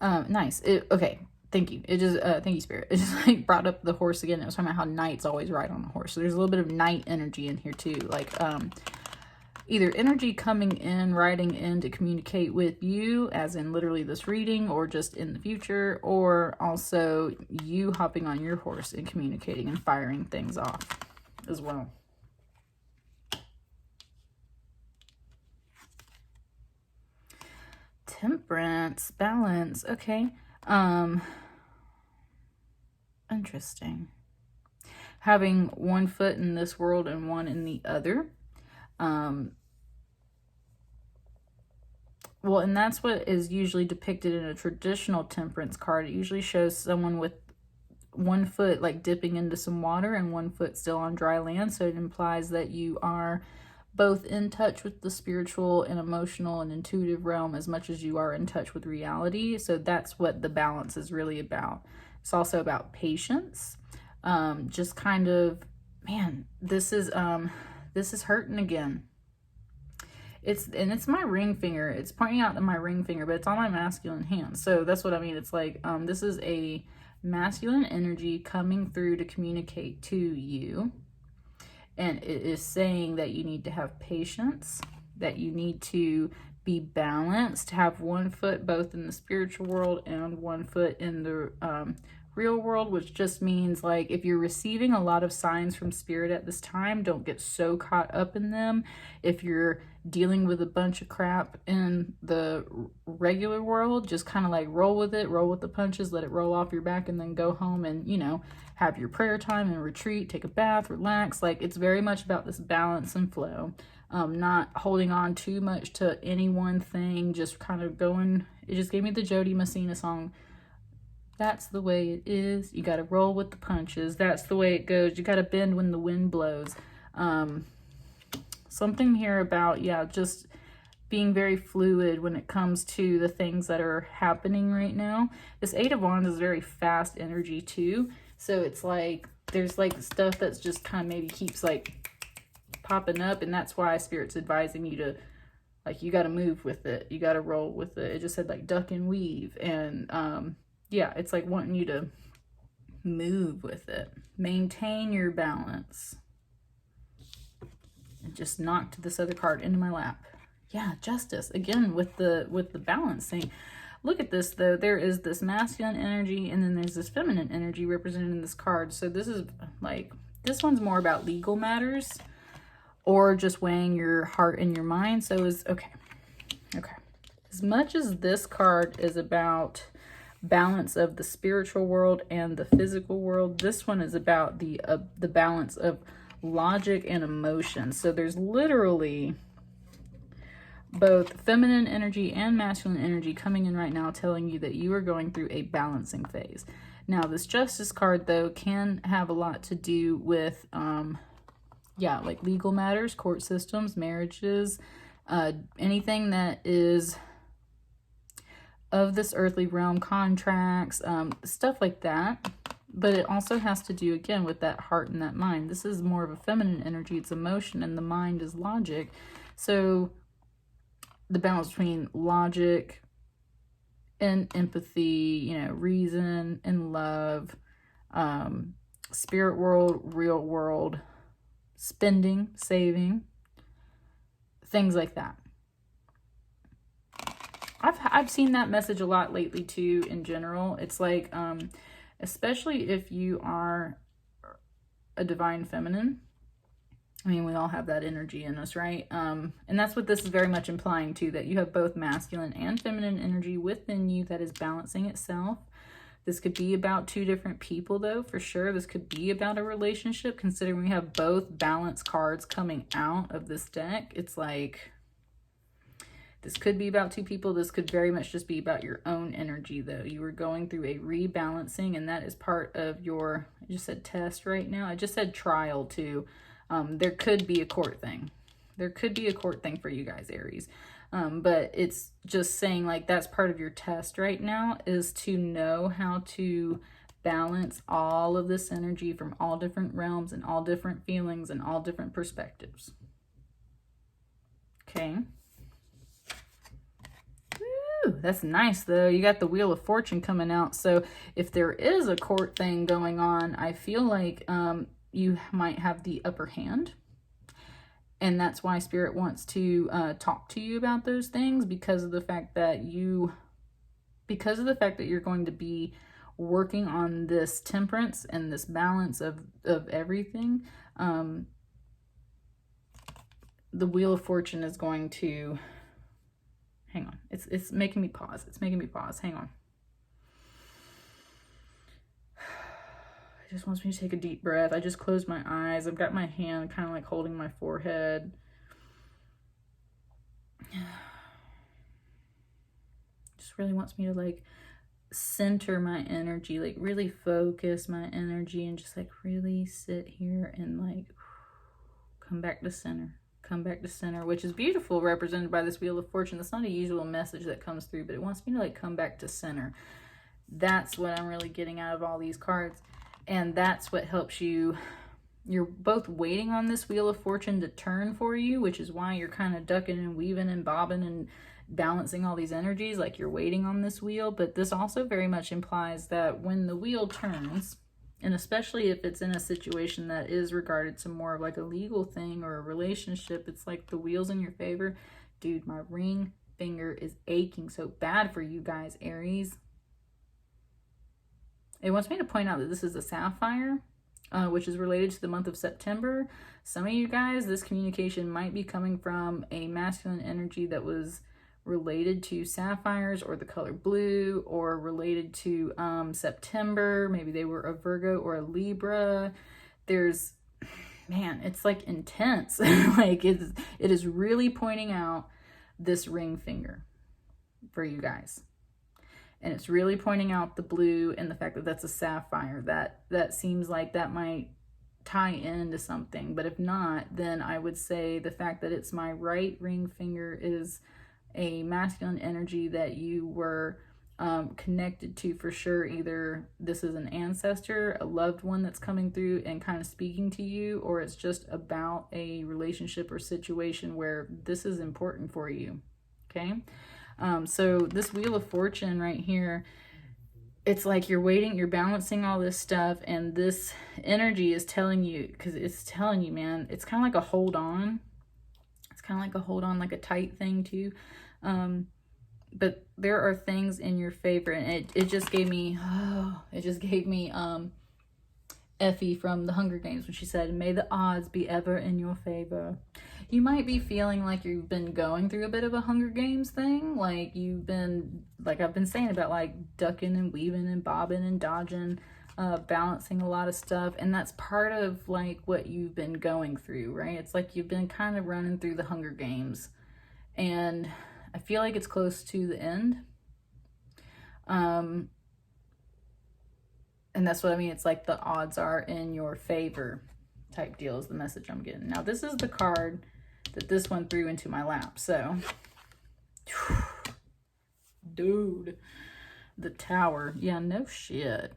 Nice. Okay. Thank you. It just, thank you, Spirit. It just like brought up the horse again. It was talking about how Knight's always ride on a horse. So there's a little bit of Knight energy in here too. Like, either energy coming in, riding in to communicate with you, as in literally this reading, or just in the future, or also you hopping on your horse and communicating and firing things off as well. Temperance, balance. Okay. Interesting. Having one foot in this world and one in the other. Well, and that's what is usually depicted in a traditional temperance card. It usually shows someone with one foot like dipping into some water and one foot still on dry land. So it implies that you are both in touch with the spiritual and emotional and intuitive realm as much as you are in touch with reality. So that's what the balance is really about. It's also about patience. Just kind of, man, this is hurting again. It's my ring finger. It's pointing out to my ring finger, but it's on my masculine hand. So that's what I mean. It's like, this is a masculine energy coming through to communicate to you. And it is saying that you need to have patience, that you need to be balanced, have one foot both in the spiritual world and one foot in the real world, which just means like if you're receiving a lot of signs from spirit at this time, don't get so caught up in them. If you're dealing with a bunch of crap in the regular world, just kind of like roll with it, roll with the punches, let it roll off your back, and then go home and, you know, have your prayer time and retreat, take a bath, relax. Like, it's very much about this balance and flow. Not holding on too much to any one thing, just kind of going. It just gave me the Jody Messina song. That's the way it is. You got to roll with the punches. That's the way it goes. You got to bend when the wind blows. Something here about, yeah, just being very fluid when it comes to the things that are happening right now. This Eight of Wands is very fast energy too. So it's like, there's like stuff that's just kind of maybe keeps like popping up. And that's why Spirit's advising you to, like, you got to move with it. You got to roll with it. It just said like duck and weave. And yeah, it's like wanting you to move with it. Maintain your balance. And just knocked this other card into my lap. Yeah, justice. Again, with the balancing. Look at this, though. There is this masculine energy, and then there's this feminine energy represented in this card. So this is like, this one's more about legal matters or just weighing your heart and your mind. So is okay. As much as this card is about balance of the spiritual world and the physical world, this one is about the balance of logic and emotion. So there's literally both feminine energy and masculine energy coming in right now, telling you that you are going through a balancing phase. Now, this Justice card, though, can have a lot to do with, yeah, like legal matters, court systems, marriages, anything that is of this earthly realm, contracts, stuff like that. But it also has to do, again, with that heart and that mind. This is more of a feminine energy. It's emotion, and the mind is logic. So the balance between logic and empathy, you know, reason and love, spirit world, real world, spending, saving, things like that. I've seen that message a lot lately too, in general. It's like, especially if you are a divine feminine. I mean, we all have that energy in us, right? And that's what this is very much implying too, that you have both masculine and feminine energy within you that is balancing itself. This could be about two different people, though, for sure. This could be about a relationship, considering we have both balance cards coming out of this deck. It's like, this could be about two people. This could very much just be about your own energy, though. You are going through a rebalancing, and that is part of your, I just said test right now. I just said trial, too. There could be a court thing. There could be a court thing for you guys, Aries. But it's just saying, like, that's part of your test right now, is to know how to balance all of this energy from all different realms and all different feelings and all different perspectives. Okay. Whew, that's nice though. You got the Wheel of Fortune coming out. So if there is a court thing going on, I feel like you might have the upper hand. And that's why Spirit wants to talk to you about those things, because of the fact that you're going to be working on this temperance and this balance of everything. The Wheel of Fortune is going to, hang on, it's making me pause. It's making me pause. Hang on. It just wants me to take a deep breath. I just closed my eyes. I've got my hand kind of like holding my forehead. Just really wants me to like center my energy, like really focus my energy and just like really sit here and like come back to center. Come back to center, which is beautiful, represented by this Wheel of Fortune. That's not a usual message that comes through, but it wants me to like come back to center. That's what I'm really getting out of all these cards. And that's what helps you. You're both waiting on this Wheel of Fortune to turn for you, which is why you're kind of ducking and weaving and bobbing and balancing all these energies, like you're waiting on this wheel. But this also very much implies that when the wheel turns, and especially if it's in a situation that is regarded to more of like a legal thing or a relationship, it's like the wheel's in your favor. Dude, my ring finger is aching so bad for you guys, Aries. It wants me to point out that this is a sapphire, which is related to the month of September. Some of you guys, this communication might be coming from a masculine energy that was related to sapphires or the color blue, or related to September. Maybe they were a Virgo or a Libra. There's, man, it's like intense. Like it is really pointing out this ring finger for you guys. And it's really pointing out the blue and the fact that that's a sapphire. That seems like that might tie into something. But if not, then I would say the fact that it's my right ring finger is a masculine energy that you were connected to for sure. Either this is an ancestor, a loved one that's coming through and kind of speaking to you, or it's just about a relationship or situation where this is important for you. Okay. So this Wheel of Fortune right here, it's like you're waiting, you're balancing all this stuff, and this energy is telling you, because it's telling you, man, it's kind of like a hold on. It's kind of like a hold on, like a tight thing too. But there are things in your favor, and it just gave me, Effie from the Hunger Games when she said, "May the odds be ever in your favor." You might be feeling like you've been going through a bit of a Hunger Games thing. Like you've been, like I've been saying about like ducking and weaving and bobbing and dodging, balancing a lot of stuff. And that's part of like what you've been going through, right? It's like you've been kind of running through the Hunger Games. And I feel like it's close to the end. And that's what I mean. It's like the odds are in your favor type deal is the message I'm getting. Now, this is the card that this one threw into my lap. So, dude, the Tower. Yeah, no shit.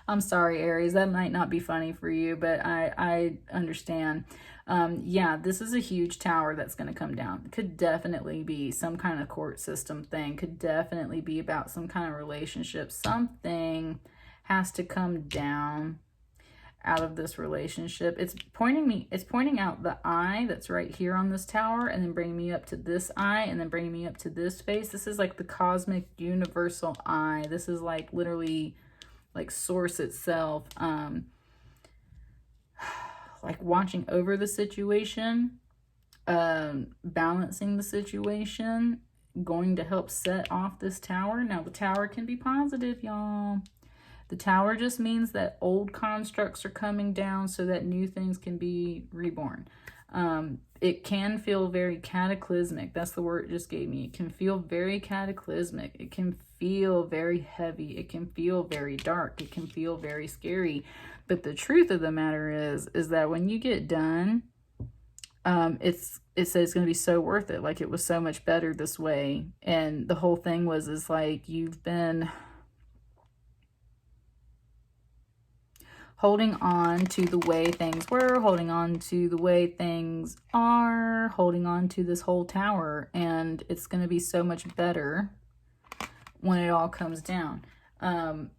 I'm sorry, Aries. That might not be funny for you, but I understand. Yeah, this is a huge tower that's going to come down. Could definitely be some kind of court system thing. Could definitely be about some kind of relationship. Something has to come down out of this relationship. It's pointing out the eye that's right here on this tower, and then bringing me up to this eye, and then bringing me up to this face. This is like the cosmic universal eye. This is like literally like source itself. Like watching over the situation, balancing the situation, going to help set off this tower. Now, the tower can be positive, y'all. The tower just means that old constructs are coming down so that new things can be reborn. It can feel very cataclysmic. That's the word it just gave me. It can feel very cataclysmic. It can feel very heavy. It can feel very dark. It can feel very scary. But the truth of the matter is that when you get done, it says it's going to be so worth it. Like it was so much better this way. And the whole thing is like you've been holding on to the way things were, holding on to the way things are, holding on to this whole tower, and it's going to be so much better when it all comes down. And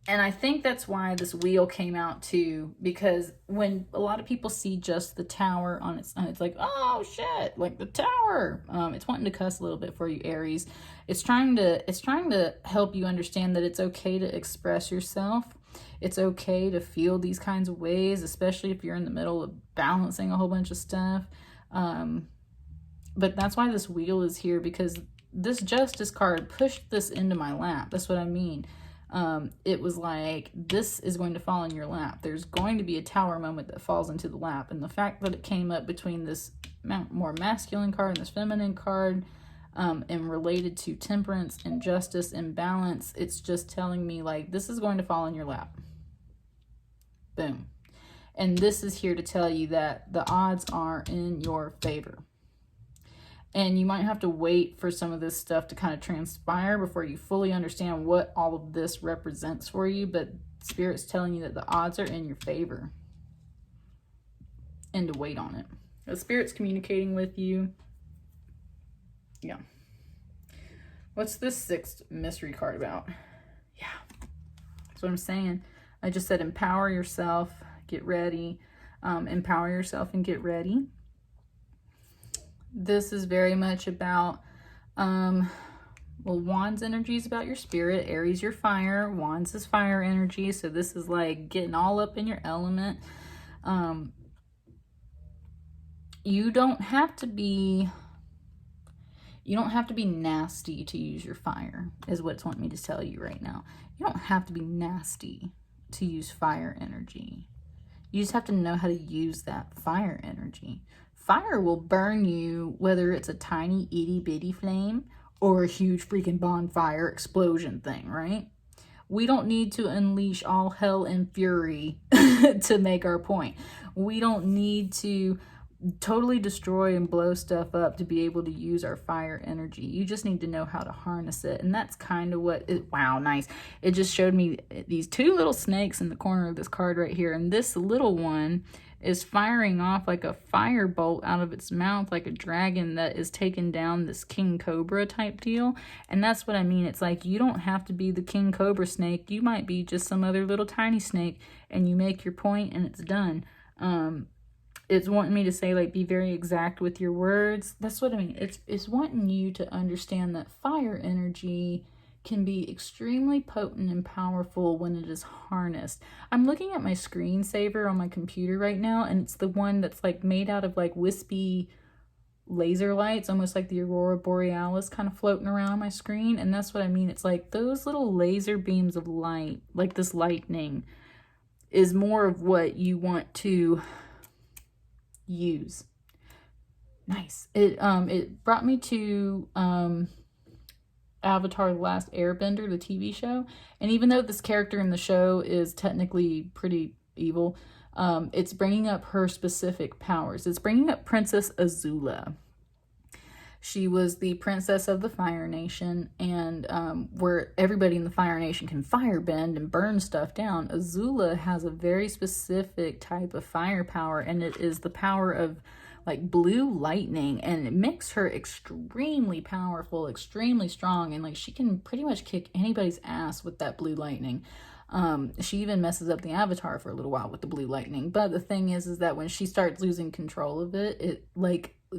I think that's why this wheel came out too, because when a lot of people see just the tower on its own, it's like, oh shit, like the tower. It's wanting to cuss a little bit for you, Aries. It's trying to help you understand that it's okay to express yourself. It's okay to feel these kinds of ways, especially if you're in the middle of balancing a whole bunch of stuff. But that's why this wheel is here, because this Justice card pushed this into my lap. That's what I mean. It was like, this is going to fall in your lap. There's going to be a tower moment that falls into the lap. And the fact that it came up between this more masculine card and this feminine card, and related to temperance and justice and balance, it's just telling me like, this is going to fall in your lap. Boom. And this is here to tell you that the odds are in your favor. And you might have to wait for some of this stuff to kind of transpire before you fully understand what all of this represents for you. But Spirit's telling you that the odds are in your favor. And to wait on it. The Spirit's communicating with you. Yeah. What's this sixth mystery card about? Yeah. That's what I'm saying. I just said empower yourself. Get ready. Empower yourself and get ready. This is very much about, well, Wands energy is about your spirit. Aries, your fire. Wands is fire energy. So this is like getting all up in your element. You don't have to be nasty to use your fire, is what it's wanting me to tell you right now. You don't have to be nasty to use fire energy. You just have to know how to use that fire energy. Fire will burn you, whether it's a tiny itty bitty flame or a huge freaking bonfire explosion thing, right? We don't need to unleash all hell and fury to make our point. We don't need to totally destroy and blow stuff up to be able to use our fire energy. You just need to know how to harness it. And that's kind of what it, wow, nice. It just showed me these two little snakes in the corner of this card right here. And this little one is firing off like a fire bolt out of its mouth, like a dragon that is taking down this king cobra type deal. And that's what I mean. It's like, you don't have to be the king cobra snake. You might be just some other little tiny snake, and you make your point and it's done. It's wanting me to say, like, be very exact with your words. That's what I mean. It's wanting you to understand that fire energy can be extremely potent and powerful when it is harnessed. I'm looking at my screensaver on my computer right now, and it's the one that's like made out of like wispy laser lights, almost like the aurora borealis kind of floating around on my screen. And that's what I mean. It's like those little laser beams of light, like this lightning, is more of what you want to use. Nice. It brought me to Avatar: The Last Airbender, the TV show. And even though this character in the show is technically pretty evil, it's bringing up her specific powers. It's bringing up Princess Azula. She was the princess of the Fire Nation, and where everybody in the Fire Nation can firebend and burn stuff down, Azula has a very specific type of fire power, and it is the power of like blue lightning, and it makes her extremely powerful, extremely strong, and like she can pretty much kick anybody's ass with that blue lightning. She even messes up the Avatar for a little while with the blue lightning. But the thing is that when she starts losing control of it, it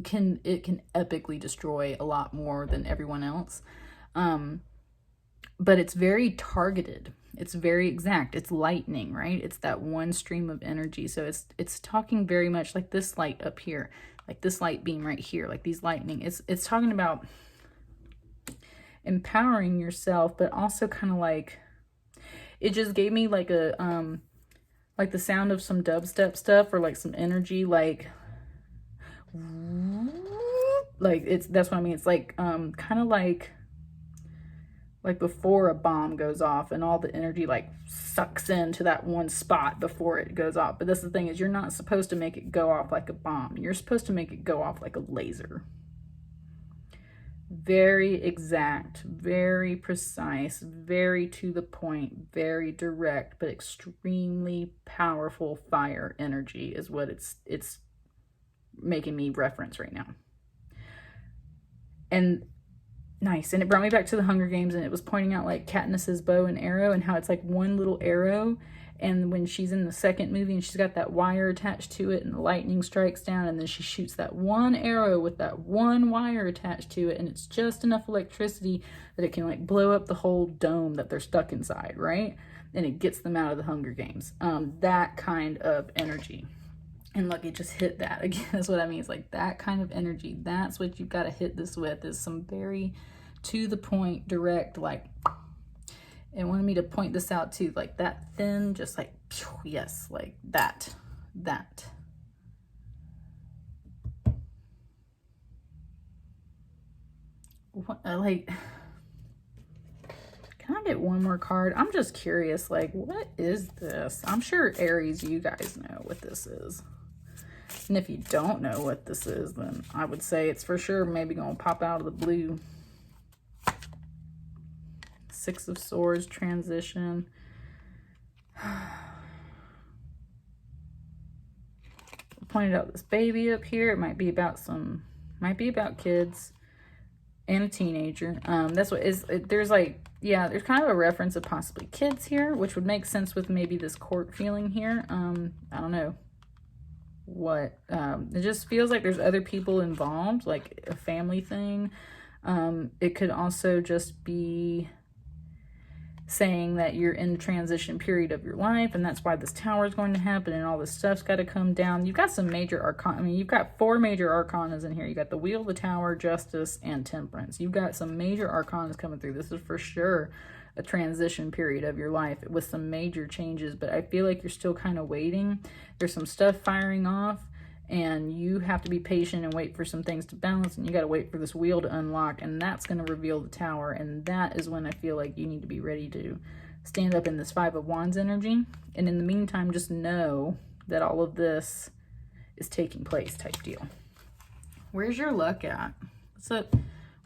can epically destroy a lot more than everyone else. But it's very targeted. It's very exact. It's lightning, right? It's that one stream of energy. So it's talking very much like this light up here, like this light beam right here, like these lightning. It's talking about empowering yourself, but also kind of like, it just gave me like a like the sound of some dubstep stuff, or like some energy, like that's what I mean. It's like kind of like before a bomb goes off and all the energy like sucks into that one spot before it goes off. But that's the thing, is you're not supposed to make it go off like a bomb. You're supposed to make it go off like a laser. Very exact, very precise, very to the point, very direct, but extremely powerful fire energy is what it's making me reference right now. And nice. And it brought me back to the Hunger Games, and it was pointing out like Katniss's bow and arrow and how it's like one little arrow. And when she's in the second movie and she's got that wire attached to it and the lightning strikes down, and then she shoots that one arrow with that one wire attached to it, and it's just enough electricity that it can like blow up the whole dome that they're stuck inside, right? And it gets them out of the Hunger Games. That kind of energy. And look, it just hit that again. That's what I mean. It's like that kind of energy. That's what you've got to hit this with, is some very to the point, direct, like, and wanted me to point this out too, like that thin, just like, yes, like that. What, like, can I get one more card? I'm just curious, like, what is this? I'm sure Aries, you guys know what this is. And if you don't know what this is, then I would say it's for sure maybe going to pop out of the blue. Six of Swords, transition. Pointed out this baby up here. It might be about kids and a teenager. That's what is, there's like, yeah, there's kind of a reference of possibly kids here, which would make sense with maybe this court feeling here. I don't know what, it just feels like there's other people involved, like a family thing. It could also just be saying that you're in the transition period of your life, and that's why this tower is going to happen and all this stuff's got to come down. You've got some major arcana. I mean, you've got 4 major arcanas in here. You got the Wheel, the Tower, Justice, and Temperance. You've got some major arcanas coming through. This is for sure a transition period of your life with some major changes, but I feel like you're still kind of waiting. There's some stuff firing off, and you have to be patient and wait for some things to balance, and you got to wait for this wheel to unlock, and that's going to reveal the tower. And that is when I feel like you need to be ready to stand up in this 5 of Wands energy. And in the meantime, just know that all of this is taking place type deal. Where's your luck at? What's up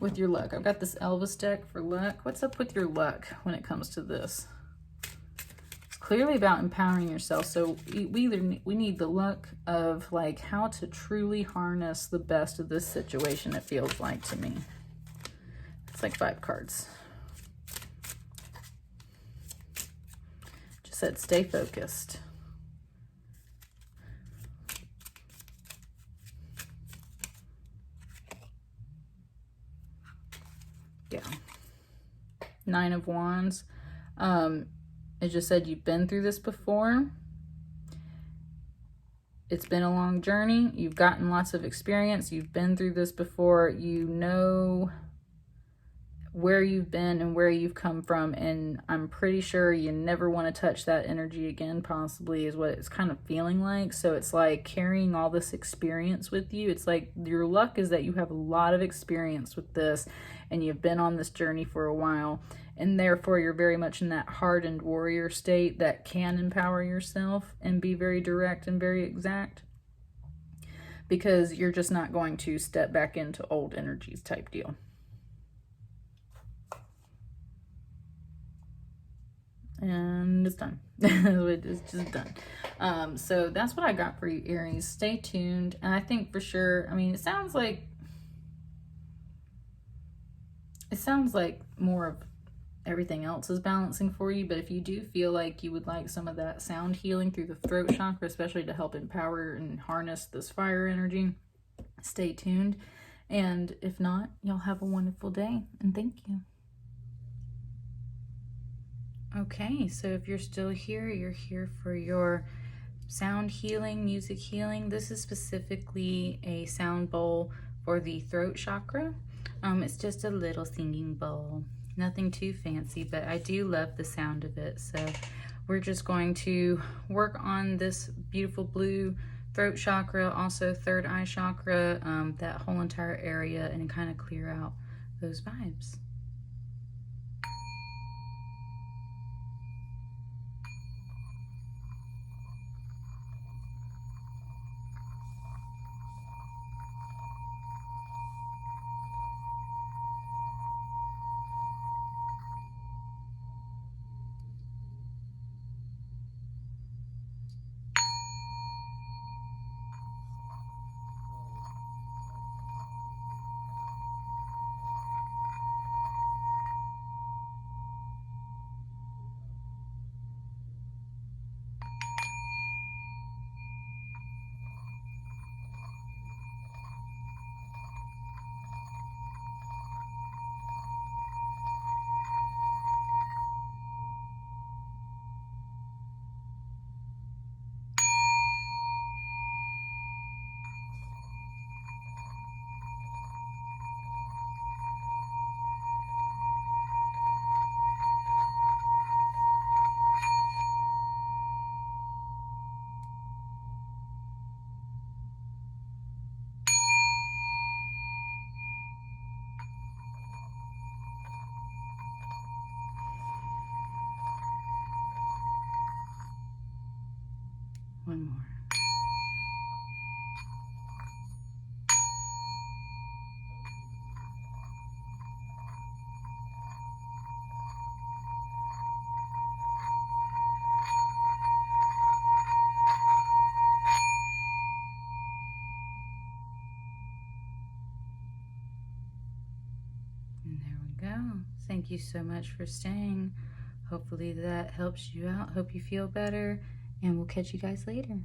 with your luck? I've got this Elvis deck for luck. What's up with your luck when it comes to this? Clearly about empowering yourself. So we need the luck of like how to truly harness the best of this situation, it feels like to me. It's like 5 cards. Just said stay focused. Yeah. 9 of Wands. It just said you've been through this before. It's been a long journey. You've gotten lots of experience. You've been through this before. You know where you've been and where you've come from. And I'm pretty sure you never want to touch that energy again, possibly, is what it's kind of feeling like. So it's like carrying all this experience with you. It's like your luck is that you have a lot of experience with this and you've been on this journey for a while. And therefore, you're very much in that hardened warrior state that can empower yourself and be very direct and very exact. Because you're just not going to step back into old energies type deal. And it's done. It's just done. So that's what I got for you, Aries. Stay tuned. And I think for sure, I mean, it sounds like more of everything else is balancing for you, but if you do feel like you would like some of that sound healing through the throat chakra, especially to help empower and harness this fire energy, stay tuned. And if not, y'all have a wonderful day, and thank you. Okay, so if you're still here, you're here for your sound healing, music healing. This is specifically a sound bowl for the throat chakra. It's just a little singing bowl. Nothing too fancy, but I do love the sound of it. So we're just going to work on this beautiful blue throat chakra, also third eye chakra, that whole entire area, and kind of clear out those vibes. There we go. Thank you so much for staying. Hopefully that helps you out. Hope you feel better. And we'll catch you guys later.